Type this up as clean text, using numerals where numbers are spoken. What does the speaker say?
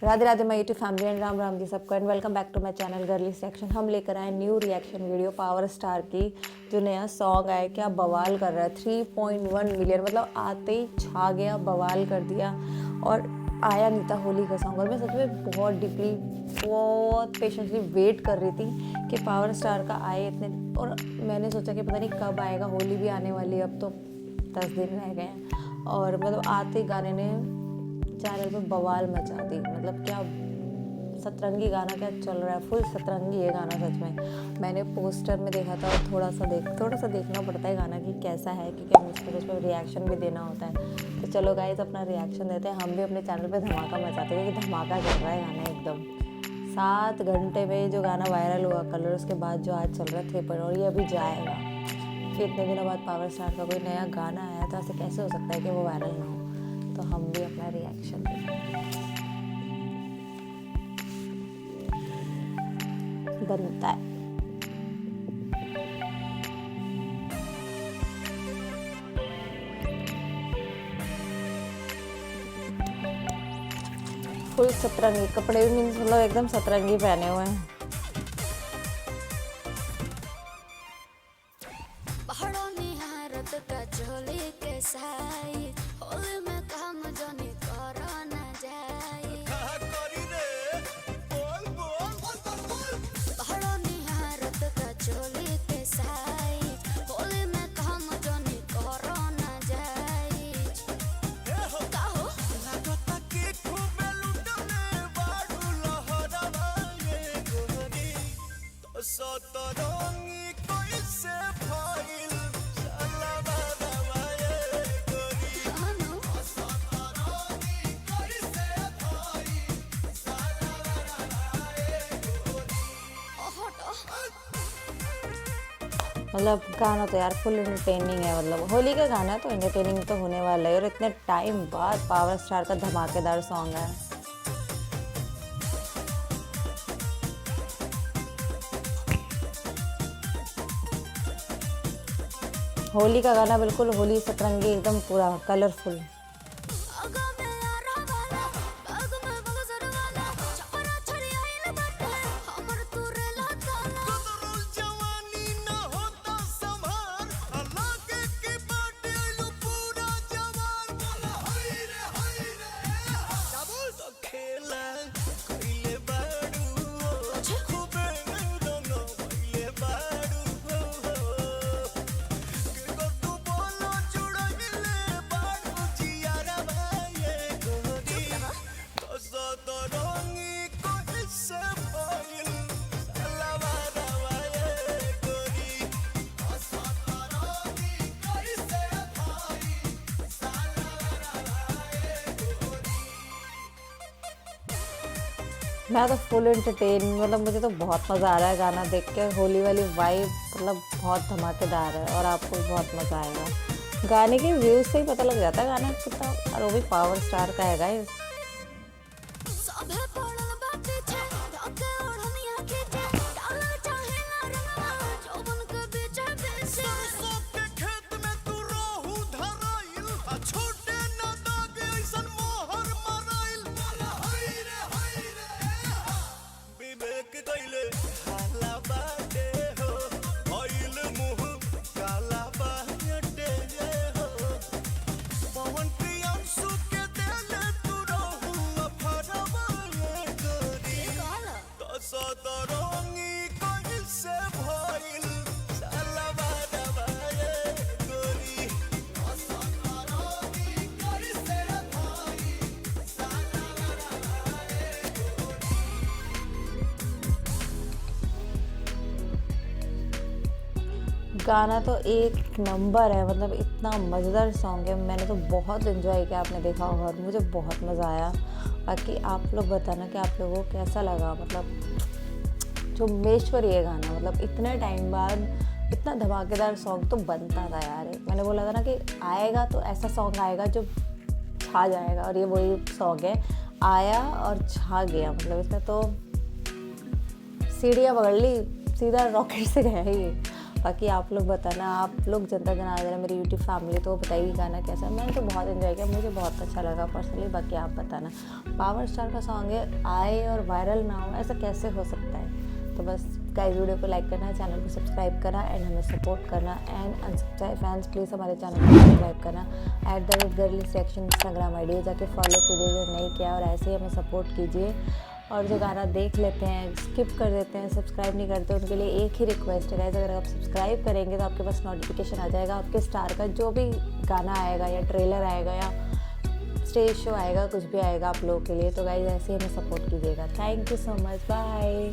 Radhe Radhe my YouTube family and Ram Ram ji सबको and welcome back to my channel girly reaction. हम लेकर आए new reaction video power star की जो नया सॉन्ग आया, क्या बवाल कर रहा है। 3.1 मिलियन मतलब आते ही छा गया, बवाल कर दिया। और आया नहीं था होली का सॉन्ग और मैं सच में बहुत डीपली बहुत पेशेंटली वेट कर रही थी कि पावर स्टार का आए इतने। और मैंने सोचा कि पता नहीं कब आएगा, होली भी आने वाली है, अब तो 10 दिन रह गए हैं। और मतलब आते ही गाने ने चैनल पे बवाल मचा दी। मतलब क्या सतरंगी गाना क्या चल रहा है, फुल सतरंगी है गाना सच में। मैंने पोस्टर में देखा था और थोड़ा सा देखना पड़ता है गाना कि कैसा है, क्योंकि मुझको उस पर रिएक्शन भी देना होता है। तो चलो गाइस अपना रिएक्शन देते हैं, हम भी अपने चैनल पे धमाका मचाते हैं क्योंकि धमाका कर रहा है गाना एकदम। 7 घंटे में जो गाना वायरल हुआ कलर, उसके बाद जो आज चल रहा है 3 और ये अभी जाएगा कि इतने दिनों बाद पावर स्टार का कोई नया गाना आया, तो ऐसे कैसे हो सकता है कि वो वायरल ना हो। तो हम भी अपना रिएक्शन बनता है। फुल सतरंगी कपड़े भी मीन्स मतलब एकदम सतरंगी पहने हुए हैं। मतलब गाना तो यार फुल एंटरटेनिंग है। मतलब होली का गाना तो एंटरटेनिंग तो होने वाला है और इतने टाइम बाद पावर स्टार का धमाकेदार सॉन्ग है। होली का गाना बिल्कुल होली सतरंगी एकदम पूरा कलरफुल। मैं तो फुल एंटरटेन, मतलब मुझे तो बहुत मज़ा आ रहा है गाना देख के। होली वाली वाइब मतलब बहुत धमाकेदार है और आपको भी बहुत मज़ा आएगा। गाने के व्यूज़ से ही पता लग जाता है गाना कितना, और वो भी पावर स्टार का है गाइस। गाना तो एक नंबर है, मतलब इतना मज़ेदार सॉन्ग है। मैंने तो बहुत एंजॉय किया, आपने देखा होगा, और मुझे बहुत मज़ा आया। बाकी आप लोग बताना कि आप लोगों को कैसा लगा। मतलब जो मेश्वर ये गाना, मतलब इतने टाइम बाद इतना धमाकेदार सॉन्ग तो बनता था यार। मैंने बोला था ना कि आएगा तो ऐसा सॉन्ग आएगा जो छा जाएगा, और ये वही सॉन्ग है, आया और छा गया। मतलब इसमें तो सीढ़ियाँ पकड़ ली, सीधा रॉकेट से गया ही। बाकी आप लोग बताना, आप लोग जनता जनार्दन मेरी यूट्यूब फैमिली, तो बताइए गाना कैसा है। मैंने तो बहुत एंजॉय किया, मुझे बहुत अच्छा लगा पर्सनली। बाकी आप बताना। पावर स्टार का सॉन्ग है, आए और वायरल ना हो, ऐसा कैसे हो सकता है। तो बस गाइस, वीडियो को लाइक करना, चैनल को सब्सक्राइब करना एंड हमें सपोर्ट करना। एंड अनसब्सक्राइब फैंस प्लीज़ हमारे चैनल को सब्सक्राइब करना। @गर्लिश रिएक्शन इंस्टाग्राम ID है, जाके फॉलो कीजिए जो नहीं किया, और ऐसे ही हमें सपोर्ट कीजिए। और जो गाना देख लेते हैं, स्किप कर देते हैं, सब्सक्राइब नहीं करते, उनके लिए एक ही रिक्वेस्ट है गाइस, अगर आप सब्सक्राइब करेंगे तो आपके पास नोटिफिकेशन आ जाएगा, आपके स्टार का जो भी गाना आएगा या ट्रेलर आएगा या स्टेज शो आएगा, कुछ भी आएगा आप लोगों के लिए। तो गाइस ऐसे ही हमें सपोर्ट कीजिएगा। Thank you so much, bye.